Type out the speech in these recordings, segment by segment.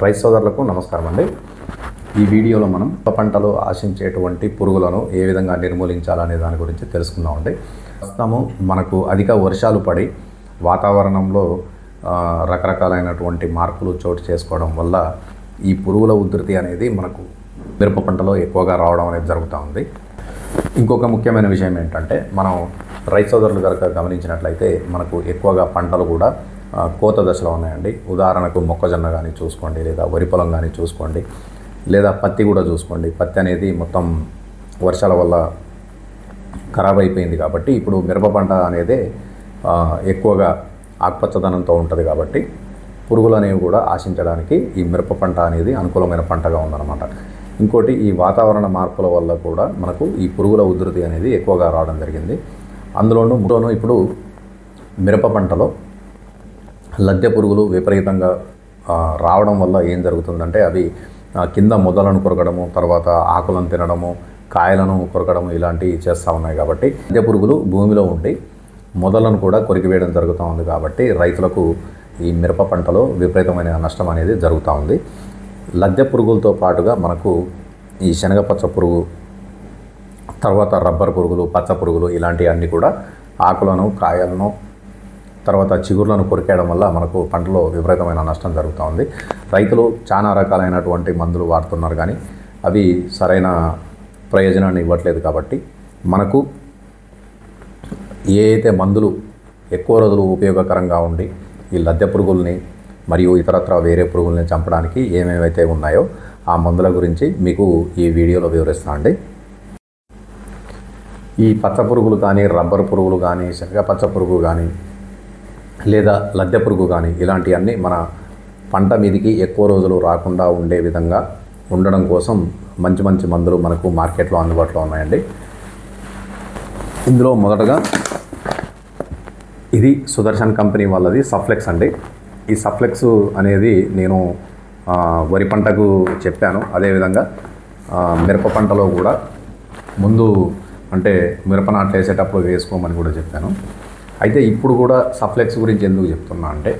రైతు సోదరులకు నమస్కారం అండి. ఈ వీడియోలో మనం పంటలో ఆశించేటువంటి పురుగులను ఏ విధంగా నిర్మూలించాలనే దాని గురించి తెలుసుకుందామండి. ప్రస్తుతము మనకు అధిక వర్షాలు పడి వాతావరణంలో రకరకాలైనటువంటి మార్పులు చోటు చేసుకోవడం వల్ల ఈ పురుగుల ఉధృతి అనేది మనకు మిరప పంటలో ఎక్కువగా రావడం అనేది జరుగుతూ ఉంది. ఇంకొక ముఖ్యమైన విషయం ఏంటంటే, మనం రైతు సోదరులు కనుక గమనించినట్లయితే మనకు ఎక్కువగా పంటలు కూడా కోత దశలో ఉన్నాయండి. ఉదాహరణకు మొక్కజొన్న కానీ చూసుకోండి, లేదా వరి పొలం కానీ చూసుకోండి, లేదా పత్తి కూడా చూసుకోండి. పత్తి అనేది మొత్తం వర్షాల వల్ల ఖరాబ్ అయిపోయింది కాబట్టి ఇప్పుడు మిరప పంట అనేది ఎక్కువగా ఆకుపచ్చదనంతో ఉంటుంది కాబట్టి పురుగులు అనేవి కూడా ఆశించడానికి ఈ మిరప పంట అనేది అనుకూలమైన పంటగా ఉందన్నమాట. ఇంకోటి, ఈ వాతావరణ మార్పుల వల్ల కూడా మనకు ఈ పురుగుల ఉధృతి అనేది ఎక్కువగా రావడం జరిగింది. అందులోనూ ఇప్పుడు మిరప పంటలో లద్దె పురుగులు విపరీతంగా రావడం వల్ల ఏం జరుగుతుందంటే, అవి కింద మొదలను కొరకడము, తర్వాత ఆకులను తినడము, కాయలను కొరకడము ఇలాంటివి చేస్తూ ఉన్నాయి. కాబట్టి లద్దె పురుగులు భూమిలో ఉండి మొదలను కూడా కొరికివేయడం జరుగుతూ ఉంది. కాబట్టి రైతులకు ఈ మిరప పంటలో విపరీతమైన నష్టం అనేది జరుగుతూ ఉంది. లద్దె పురుగులతో పాటుగా మనకు ఈ శనగపచ్చ పురుగు, తర్వాత రబ్బర్ పురుగులు, పచ్చ పురుగులు ఇలాంటివన్నీ కూడా ఆకులను, కాయలను, తర్వాత చిగుర్లను కొరికేయడం వల్ల మనకు పంటలో విపరీతమైన నష్టం జరుగుతూ ఉంది. రైతులు చాలా రకాలైనటువంటి మందులు వాడుతున్నారు, కానీ అవి సరైన ప్రయోజనాన్ని ఇవ్వట్లేదు. కాబట్టి మనకు ఏ అయితే మందులు ఎక్కువ రోజులు ఉపయోగకరంగా ఉండి ఈ లద్దె పురుగుల్ని మరియు ఇతరత్ర వేరే పురుగుల్ని చంపడానికి ఏమేమైతే ఉన్నాయో ఆ మందుల గురించి మీకు ఈ వీడియోలో వివరిస్తాను అండి. ఈ పచ్చ పురుగులు కానీ, రబ్బర్ పురుగులు కానీ, శనగపచ్చ పురుగు కానీ, లేదా లద్దె పురుగు కానీ ఇలాంటివన్నీ మన పంట మీదికి ఎక్కువ రోజులు రాకుండా ఉండే విధంగా ఉండడం కోసం మంచి మంచి మందులు మనకు మార్కెట్లో అందుబాటులో ఉన్నాయండి. ఇందులో మొదటగా ఇది సుదర్శన్ కంపెనీ వాళ్ళది సఫ్లెక్స్ అండి. ఈ సఫ్లెక్స్ అనేది నేను వరి పంటకు చెప్పాను, అదేవిధంగా మిరప పంటలో కూడా ముందు అంటే మిరప నాట్లు వేసేటప్పుడు వేసుకోమని కూడా చెప్పాను. అయితే ఇప్పుడు కూడా సఫ్లెక్స్ గురించి ఎందుకు చెప్తున్నా అంటే,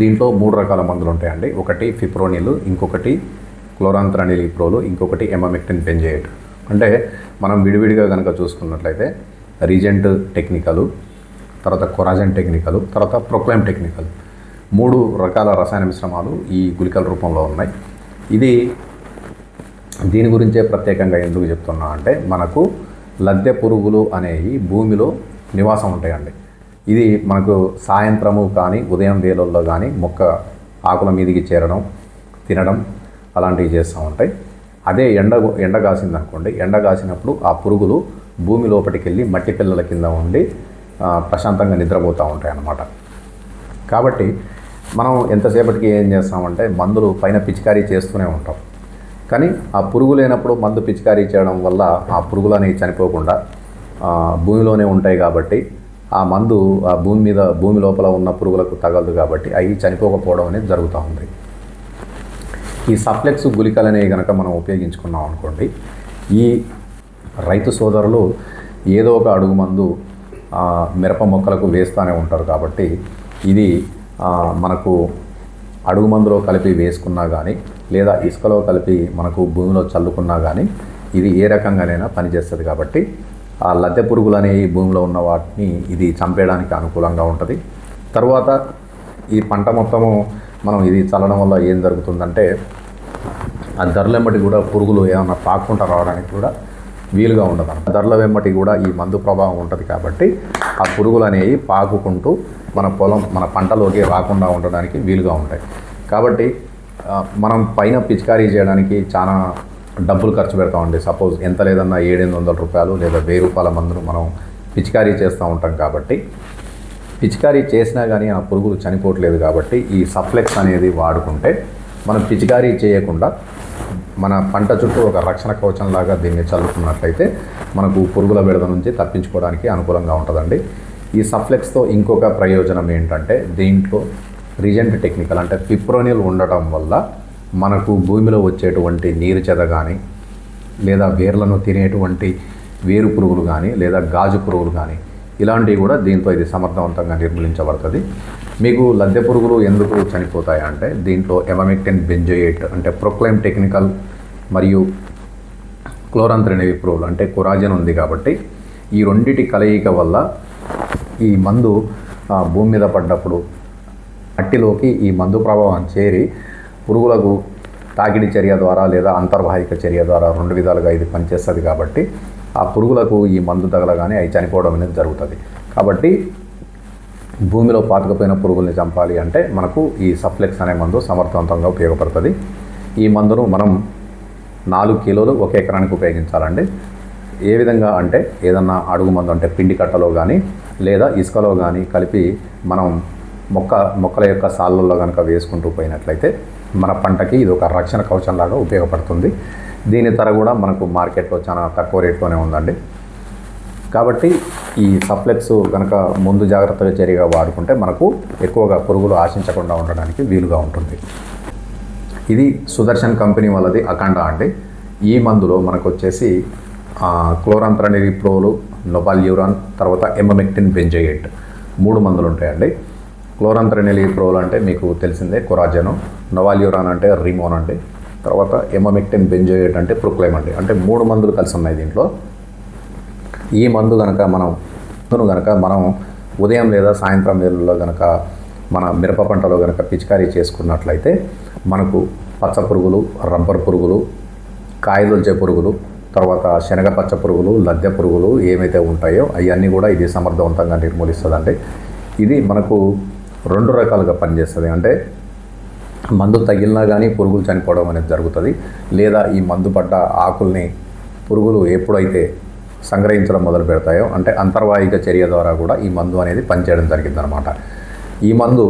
దీంట్లో 3 రకాల మందులు ఉంటాయండి. ఒకటి ఫిప్రోనిల్, ఇంకొకటి క్లోరాంత్రానిలిప్రోల్, ఇంకొకటి ఎమామెక్టిన్ బెంజోయేట్. అంటే మనం విడివిడిగా కనుక చూసుకున్నట్లయితే రీజెంట్ టెక్నికల్, తర్వాత కొరాజన్ టెక్నికల్, తర్వాత ప్రొక్లైమ్ టెక్నికల్ 3 రకాల రసాయన మిశ్రమాలు ఈ గుళికల రూపంలో ఉన్నాయి. దీని గురించే ప్రత్యేకంగా ఎందుకు చెప్తున్నా అంటే, మనకు లద్దె పురుగులు అనేవి భూమిలో నివాసం ఉంటాయండి. ఇది మనకు సాయంత్రము కానీ ఉదయం వేళల్లో కానీ మొక్క ఆకుల మీదికి చేరడం, తినడం అలాంటివి చేస్తూ ఉంటాయి. అదే ఎండ కాసిందనుకోండి, ఎండ కాసినప్పుడు ఆ పురుగులు భూమి లోపలికి వెళ్ళి మట్టి పిల్లల కింద ఉండి ప్రశాంతంగా నిద్రపోతూ ఉంటాయి అన్నమాట. కాబట్టి మనం ఎంతసేపటికి ఏం చేస్తామంటే మందులు పైన పిచికారీ చేస్తూనే ఉంటాం, కానీ ఆ పురుగు లేనప్పుడు మందు పిచికారీ చేయడం వల్ల ఆ పురుగులు అనేవి చనిపోకుండా భూమిలోనే ఉంటాయి. కాబట్టి ఆ మందు ఆ భూమి లోపల ఉన్న పురుగులకు తగలదు, కాబట్టి అవి చనిపోకపోవడం అనేది జరుగుతూ ఉంది. ఈ సఫ్లెక్స్ గుళికలు అనేవి కనుక మనం ఉపయోగించుకున్నాం అనుకోండి, ఈ రైతు సోదరులు ఏదో ఒక అడుగు మందు మిరప మొక్కలకు వేస్తూనే ఉంటారు. కాబట్టి ఇది మనకు అడుగు మందులో కలిపి వేసుకున్నా కానీ, లేదా ఇసుకలో కలిపి మనకు భూమిలో చల్లుకున్నా కానీ ఇది ఏ రకంగానైనా పనిచేస్తుంది. కాబట్టి ఆ లద్దె పురుగులు అనేవి భూమిలో ఉన్న వాటిని ఇది చంపేయడానికి అనుకూలంగా ఉంటుంది. తర్వాత ఈ పంట మొత్తము మనం ఇది చల్లడం వల్ల ఏం జరుగుతుందంటే, ఆ ధరల వెంబటి కూడా పురుగులు ఏమన్నా పాక్కుంటూ రావడానికి కూడా వీలుగా ఉండదు. ధరల వెంబటి కూడా ఈ మందు ప్రభావం ఉంటుంది. కాబట్టి ఆ పురుగులు అనేవి పాకుకుంటూ మన పంటలోకి రాకుండా ఉండడానికి వీలుగా ఉంటాయి. కాబట్టి మనం పైన పిచికారీ చేయడానికి చాలా డబ్బులు ఖర్చు పెడతామండి. సపోజ్ ఎంత లేదన్నా 700-800 రూపాయలు లేదా 1000 రూపాయల మందును మనం పిచికారీ చేస్తూ ఉంటాం. కాబట్టి పిచికారీ చేసినా కానీ ఆ పురుగులు చనిపోవట్లేదు. కాబట్టి ఈ సఫ్లెక్స్ అనేది వాడుకుంటే మనం పిచికారీ చేయకుండా మన పంట చుట్టూ ఒక రక్షణ కవచంలాగా దీన్ని చల్లుకున్నట్లయితే మనకు పురుగుల బెడద నుంచి తప్పించుకోవడానికి అనుకూలంగా ఉంటుందండి. ఈ సఫ్లెక్స్తో ఇంకొక ప్రయోజనం ఏంటంటే, దీంట్లో రీజెంట్ టెక్నికల్ అంటే ఫిప్రోనిల్ ఉండటం వల్ల మనకు భూమిలో వచ్చేటువంటి నీరు చెద కానీ, లేదా వేర్లను తినేటువంటి వేరు పురుగులు కానీ, లేదా గాజు పురుగులు కానీ ఇలాంటివి కూడా దీంతో ఇది సమర్థవంతంగా నిర్మూలించబడుతుంది. మీకు లద్దె పురుగులు ఎందుకు చనిపోతాయి అంటే దీంట్లో ఎమమెక్టిన్ బెంజోయేట్ అంటే ప్రొక్లైమ్ టెక్నికల్ మరియు క్లోరంత్రినిలిప్రోల్ అంటే కొరాజన్ ఉంది కాబట్టి ఈ రెండిటి కలయిక వల్ల ఈ మందు భూమి మీద పడ్డప్పుడు మట్టిలోకి ఈ మందు ప్రభావం చేరి పురుగులకు తాకిడి చర్య ద్వారా లేదా అంతర్వాహిక చర్య ద్వారా రెండు విధాలుగా ఇది పనిచేస్తుంది కాబట్టి ఆ పురుగులకు ఈ మందు తగలగానే అవి చనిపోవడం అనేది జరుగుతుంది. కాబట్టి భూమిలో పాతుకుపోయిన పురుగుల్ని చంపాలి అంటే మనకు ఈ సఫ్లెక్స్ అనే మందు సమర్థవంతంగా ఉపయోగపడుతుంది. ఈ మందును మనం 4 కిలోలు ఒక ఎకరానికి ఉపయోగించాలండి. ఏ విధంగా అంటే ఏదన్నా అడుగు మందు అంటే పిండి కట్టలో కానీ లేదా ఇసుకలో కానీ కలిపి మనం మొక్కల యొక్క సాళ్ళల్లో కనుక వేసుకుంటూ పోయినట్లయితే మన పంటకి ఇది ఒక రక్షణ కవచంలాగా ఉపయోగపడుతుంది. దీని ధర కూడా మనకు మార్కెట్లో చాలా తక్కువ రేట్లోనే ఉందండి. కాబట్టి ఈ సఫ్లెక్స్ కనుక ముందు జాగ్రత్తగా చర్యగా వాడుకుంటే మనకు ఎక్కువగా పురుగులు ఆశించకుండా ఉండడానికి వీలుగా ఉంటుంది. ఇది సుదర్శన్ కంపెనీ వాళ్ళది అఖండ అండి. ఈ మందులో మనకు వచ్చేసి క్లోరంత్రినిలిప్రోల్, నొవాల్యూరాన్, తర్వాత ఎమమెక్టిన్ బెంజోయేట్ 3 మందులు ఉంటాయండి. క్లోరంత్రినిలిప్రోల్ అంటే మీకు తెలిసిందే కొరాజను, నొవాల్యూరాన్ అంటే రిమోన్ అండి, తర్వాత ఎమమెక్టిన్ బెంజోయేట్ అంటే ప్రొక్లైమ్ అండి. అంటే 3 మందులు కలిసి ఉన్నాయి దీంట్లో. ఈ మందు కనుక మనం ఉదయం లేదా సాయంత్రం వేళల్లో కనుక మన మిరప పంటలో కనుక పిచికారీ చేసుకున్నట్లయితే మనకు పచ్చ పురుగులు, రబ్బర్ పురుగులు, కాయదొల్చే పురుగులు, తర్వాత శనగ పచ్చ పురుగులు, లద్దె పురుగులు ఏమైతే ఉంటాయో అవన్నీ కూడా ఇది సమర్థవంతంగా నిర్మూలిస్తుందండి. ఇది మనకు 2 రకాలుగా పనిచేస్తుంది. అంటే మందు తగిలినా కానీ పురుగులు చనిపోవడం అనేది జరుగుతుంది, లేదా ఈ మందు పడ్డ ఆకుల్ని పురుగులు ఎప్పుడైతే సంగ్రహించడం మొదలు పెడతాయో అంటే అంతర్వాహిక చర్య ద్వారా కూడా ఈ మందు అనేది పనిచేయడం జరిగిందనమాట. ఈ మందు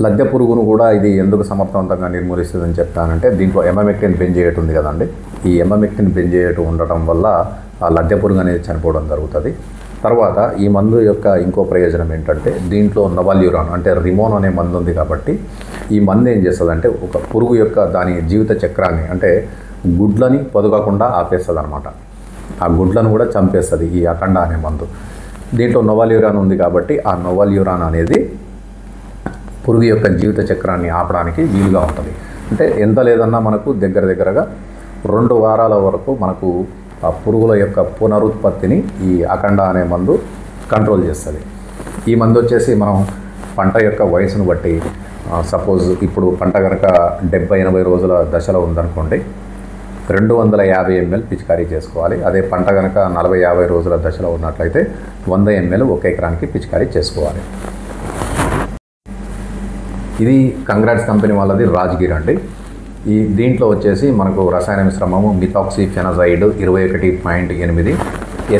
లద్దె పురుగును కూడా ఇది ఎందుకు సమర్థవంతంగా నిర్మూలిస్తుందని చెప్తానంటే దీంట్లో ఎమమెక్టిన్ బెంజోయేట్ ఉంది కదండి. ఈ ఎమమెక్టిన్ బెంజోయేట్ ఉండటం వల్ల ఆ లద్దె పురుగు అనేది చనిపోవడం జరుగుతుంది. తర్వాత ఈ మందు యొక్క ఇంకో ప్రయోజనం ఏంటంటే దీంట్లో నొవాల్యూరాన్ అంటే రిమోన్ అనే మందు ఉంది కాబట్టి ఈ మందు ఏం చేస్తుందంటే ఒక పురుగు యొక్క దాని జీవిత చక్రాన్ని అంటే గుడ్లని పొదగకుండా ఆపేస్తుంది అనమాట. ఆ గుడ్లను కూడా చంపేస్తుంది ఈ అఖండ అనే మందు. దీంట్లో నొవాల్యూరాన్ ఉంది కాబట్టి ఆ నొవాల్యూరాన్ అనేది పురుగు యొక్క జీవిత చక్రాన్ని ఆపడానికి వీలుగా ఉంటుంది. అంటే ఎంత లేదన్నా మనకు దగ్గరగా 2 వారాల వరకు మనకు ఆ పురుగుల యొక్క పునరుత్పత్తిని ఈ అఖండ అనే మందు కంట్రోల్ చేస్తుంది. ఈ మందు వచ్చేసి మనం పంట యొక్క వయసును బట్టి సపోజ్ ఇప్పుడు పంట కనుక 70-80 రోజుల దశలో ఉందనుకోండి 250 ml పిచికారీ చేసుకోవాలి. అదే పంట కనుక 40-50 రోజుల దశలో ఉన్నట్లయితే 100 ml ఒక ఎకరానికి పిచికారీ చేసుకోవాలి. ఇది కంగ్రాట్స్ కంపెనీ వాళ్ళది రాజ్గిర్ అండి. దీంట్లో వచ్చేసి మనకు రసాయన మిశ్రమము మిథాక్సిఫెనజైడ్ 21.8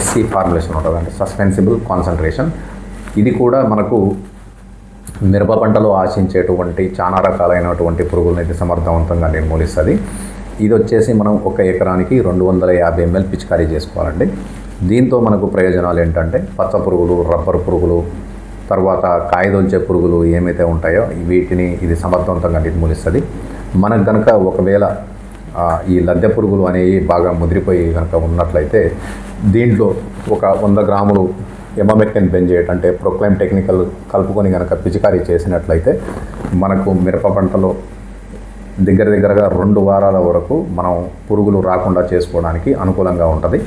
SC ఫార్ములేషన్ ఉంటుంది అంటే సస్పెన్సిబుల్ కాన్సన్ట్రేషన్. ఇది కూడా మనకు మిరప పంటలో ఆశించేటువంటి చాలా రకాలైనటువంటి పురుగులను సమర్థవంతంగా నిర్మూలిస్తుంది. ఇది వచ్చేసి మనం ఒక ఎకరానికి 250 ml పిచికారీ చేసుకోవాలండి. దీంతో మనకు ప్రయోజనాలు ఏంటంటే పచ్చ పురుగులు, రబ్బర్ పురుగులు, తర్వాత కాయదొల్చే పురుగులు ఏమైతే ఉంటాయో వీటిని ఇది సమర్థవంతంగా నిర్మూలిస్తుంది. మనకు కనుక ఒకవేళ ఈ లద్దె పురుగులు అనేవి బాగా ముదిరిపోయి కనుక ఉన్నట్లయితే దీంట్లో ఒక 100 గ్రాములు ఎమమెక్టిన్ బెంజోయేట్ అంటే ప్రొక్లైమ్ టెక్నికల్ కలుపుకొని కనుక పిచికారీ చేసినట్లయితే మనకు మిరప పంటలో దగ్గరగా 2 వారాల వరకు మనం పురుగులు రాకుండా చేసుకోవడానికి అనుకూలంగా ఉంటుంది.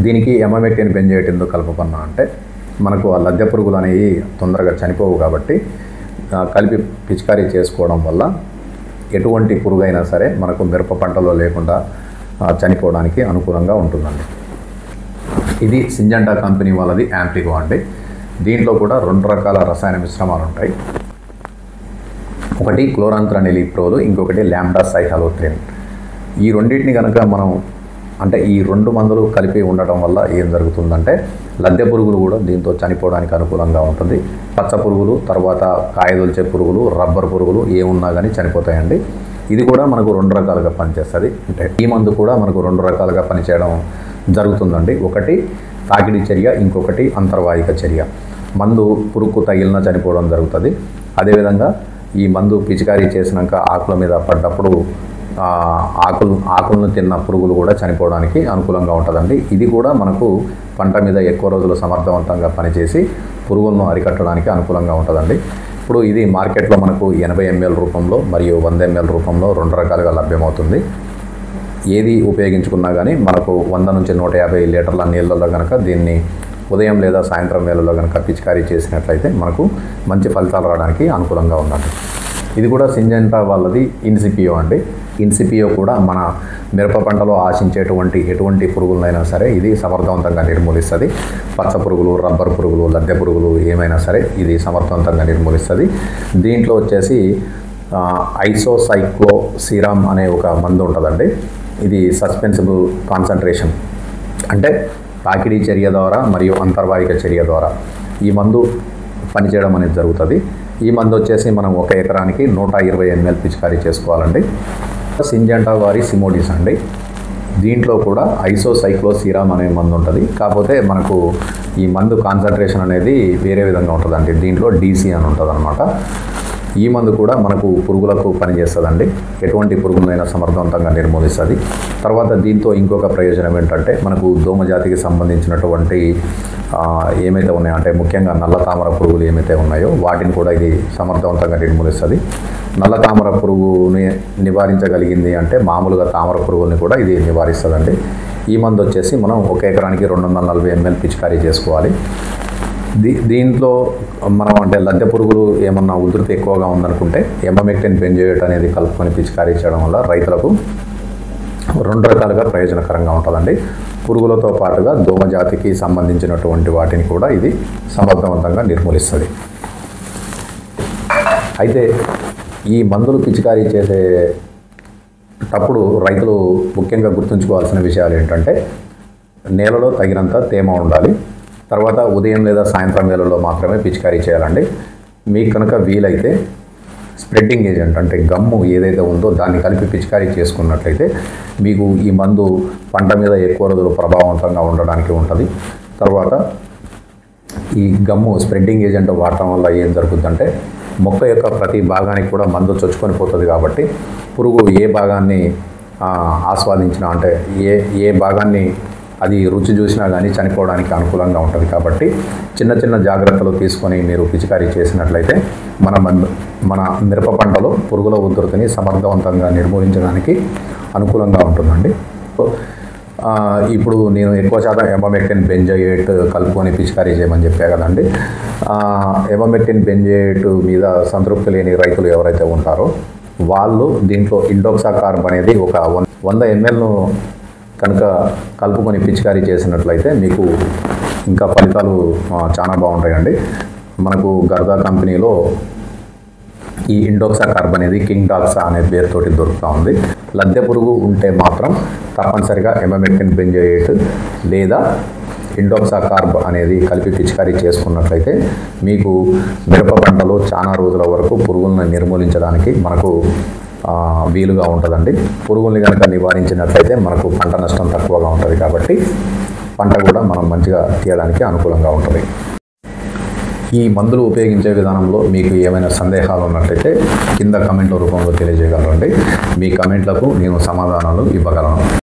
దీనికి ఎమమెక్టిన్ బెంజోయేట్ ఎందుకు కలుపుకున్నా అంటే మనకు ఆ లద్దె పురుగులు అనేవి తొందరగా చనిపోవు కాబట్టి కలిపి పిచికారీ చేసుకోవడం వల్ల ఎటువంటి పురుగైనా సరే మనకు మిరప పంటలో లేకుండా చనిపోవడానికి అనుకూలంగా ఉంటుందండి. ఇది సింజెంటా కంపెనీ వాళ్ళది యాంప్లిగో అండి. దీంట్లో కూడా 2 రకాల రసాయన మిశ్రమాలు ఉంటాయి. ఒకటి క్లోరంత్రినిలిప్రోల్, ఇంకొకటి లాంబ్డా సైహలోథ్రిన్. ఈ రెండింటిని కనుక మనం అంటే ఈ 2 మందులు కలిపి ఉండటం వల్ల ఏం జరుగుతుందంటే లద్దె పురుగులు కూడా దీంతో చనిపోవడానికి అనుకూలంగా ఉంటుంది. పచ్చ పురుగులు, తర్వాత కాయదొల్చే పురుగులు, రబ్బర్ పురుగులు ఏమున్నా కానీ చనిపోతాయండి. ఇది కూడా మనకు 2 రకాలుగా పనిచేస్తుంది. అంటే ఈ మందు కూడా మనకు 2 రకాలుగా పనిచేయడం జరుగుతుందండి. ఒకటి తాకిడి చర్య, ఇంకొకటి అంతర్వాహిక చర్య. మందు పురుగు తగిలిన చనిపోవడం జరుగుతుంది. అదేవిధంగా ఈ మందు పిచికారీ చేసినాక ఆకుల మీద పడ్డప్పుడు ఆకులను తిన్న పురుగులు కూడా చనిపోవడానికి అనుకూలంగా ఉంటుందండి. ఇది కూడా మనకు పంట మీద ఎక్కువ రోజులు సమర్థవంతంగా పనిచేసి పురుగులను అరికట్టడానికి అనుకూలంగా ఉంటుందండి. ఇప్పుడు ఇది మార్కెట్లో మనకు 80 ml రూపంలో మరియు 100 ml రూపంలో 2 రకాలుగా లభ్యమవుతుంది. ఏది ఉపయోగించుకున్నా కానీ మనకు 100 నుంచి 150 లీటర్ల నీళ్ళల్లో కనుక దీన్ని ఉదయం లేదా సాయంత్రం వేళల్లో కనుక పిచికారీ చేసినట్లయితే మనకు మంచి ఫలితాలు రావడానికి అనుకూలంగా ఉందండి. ఇది కూడా సింజెంటా వాళ్ళది ఇన్సిపియో అండి. ఇన్సిపియో కూడా మన మిరప పంటలో ఆశించేటువంటి ఎటువంటి పురుగులైనా సరే ఇది సమర్థవంతంగా నిర్మూలిస్తుంది. పచ్చ పురుగులు, రబ్బర్ పురుగులు, లద్దె పురుగులు ఏమైనా సరే ఇది సమర్థవంతంగా నిర్మూలిస్తుంది. దీంట్లో వచ్చేసి ఐసోసైక్లోసిరామ్ అనే ఒక మందు ఉంటుందండి. ఇది సస్పెన్సిబుల్ కాన్సన్ట్రేషన్, అంటే తాకిడి చర్య ద్వారా మరియు అంతర్వాహిక చర్య ద్వారా ఈ మందు పనిచేయడం అనేది జరుగుతుంది. ఈ మందు వచ్చేసి మనం 1 ఎకరానికి 120 ml పిచికారీ చేసుకోవాలండి. సింజెంటా వారి సిమోడిస్ అండి. దీంట్లో కూడా ఐసోసైక్లోసిరామ్ అనే మందు ఉంటుంది. కాకపోతే మనకు ఈ మందు కాన్సన్ట్రేషన్ అనేది వేరే విధంగా ఉంటుందండి. దీంట్లో DC అని ఉంటుంది అనమాట. ఈ మందు కూడా మనకు పురుగులకు పనిచేస్తుందండి. ఎటువంటి పురుగులైనా సమర్థవంతంగా నిర్మూలిస్తుంది. తర్వాత దీంతో ఇంకొక ప్రయోజనం ఏంటంటే మనకు దోమజాతికి సంబంధించినటువంటి ఏమైతే ఉన్నాయో, అంటే ముఖ్యంగా నల్ల తామర పురుగులు ఏమైతే ఉన్నాయో వాటిని కూడా ఇది సమర్థవంతంగా నిర్మూలిస్తుంది. నల్ల తామర పురుగుని నివారించగలిగింది అంటే మామూలుగా తామర పురుగుల్ని కూడా ఇది నివారిస్తుందండి. ఈ మందు వచ్చేసి మనం 1 ఎకరానికి 240 ml పిచికారీ చేసుకోవాలి. దీంట్లో మనం అంటే లద్దె పురుగులు ఏమన్నా ఉధృతి ఎక్కువగా ఉందనుకుంటే ఎమామెక్టిన్ బెంజోయేట్ అనేది కలుపుకొని పిచికారీ చేయడం వల్ల రైతులకు 2 రకాలుగా ప్రయోజనకరంగా ఉంటుందండి. పురుగులతో పాటుగా దోమజాతికి సంబంధించినటువంటి వాటిని కూడా ఇది సమర్థవంతంగా నిర్మూలిస్తుంది. అయితే ఈ మందులు పిచికారీ చేసేటప్పుడు రైతులు ముఖ్యంగా గుర్తుంచుకోవాల్సిన విషయాలు ఏంటంటే నేలలో తగినంత తేమ ఉండాలి. తర్వాత ఉదయం లేదా సాయంత్రం వేళల్లో మాత్రమే పిచికారీ చేయాలండి. మీకు కనుక వీలైతే స్ప్రెడ్డింగ్ ఏజెంట్ అంటే గమ్ము ఏదైతే ఉందో దాన్ని కలిపి పిచికారీ చేసుకున్నట్లయితే మీకు ఈ మందు పంట మీద ఎక్కువ రోజులు ప్రభావవంతంగా ఉండడానికి ఉంటుంది. తర్వాత ఈ గమ్ము స్ప్రెడ్డింగ్ ఏజెంట్ వాడటం వల్ల ఏం జరుగుతుందంటే మొక్క యొక్క ప్రతి భాగానికి కూడా మందు చొచ్చుకొని పోతుంది. కాబట్టి పురుగు ఏ భాగాన్ని ఆస్వాదించినా, అంటే ఏ భాగాన్ని అది రుచి చూసినా కానీ చనిపోవడానికి అనుకూలంగా ఉంటుంది. కాబట్టి చిన్న చిన్న జాగ్రత్తలు తీసుకొని మీరు పిచికారీ చేసినట్లయితే మన మిరప పంటలో పురుగుల ఉధృతిని సమర్థవంతంగా నిర్మూలించడానికి అనుకూలంగా ఉంటుందండి. ఇప్పుడు నేను ఎక్కువ శాతం ఎమామెక్టిన్ బెంజోయేట్ కలుపుకొని పిచికారీ చేయమని చెప్పా కదండి. ఎమామెక్టిన్ బెంజోయేట్ మీద సంతృప్తి లేని రైతులు ఎవరైతే ఉంటారో వాళ్ళు దీంట్లో ఇండోక్సాకార్బ్ అనేది ఒక 100 mlను కనుక కలుపుకొని పిచికారీ చేసినట్లయితే మీకు ఇంకా ఫలితాలు చాలా బాగుంటాయండి. మనకు గర్దా కంపెనీలో ఈ ఇండోక్సాకార్బ్ అనేది కింగ్ డాక్సా అనే పేరుతోటి దొరుకుతూ ఉంది. లద్దె పురుగు ఉంటే మాత్రం తప్పనిసరిగా ఎమామెక్టిన్ బెంజోయేట్ లేదా ఇండోక్సాకార్బ్ అనేది కలిపి పిచికారీ చేసుకున్నట్లయితే మీకు మిరప పంటలో చాలా రోజుల వరకు పురుగులను నిర్మూలించడానికి మనకు వీలుగా ఉంటుందండి. పురుగుల్ని కనుక నివారించినట్లయితే మనకు పంట నష్టం తక్కువగా ఉంటుంది. కాబట్టి పంట కూడా మనం మంచిగా తీయడానికి అనుకూలంగా ఉంటుంది. ఈ మందులు ఉపయోగించే విధానంలో మీకు ఏమైనా సందేహాలు ఉన్నట్లయితే కింద కమెంట్ల రూపంలో తెలియజేయగలరండి. మీ కమెంట్లకు నేను సమాధానాలు ఇవ్వగలను.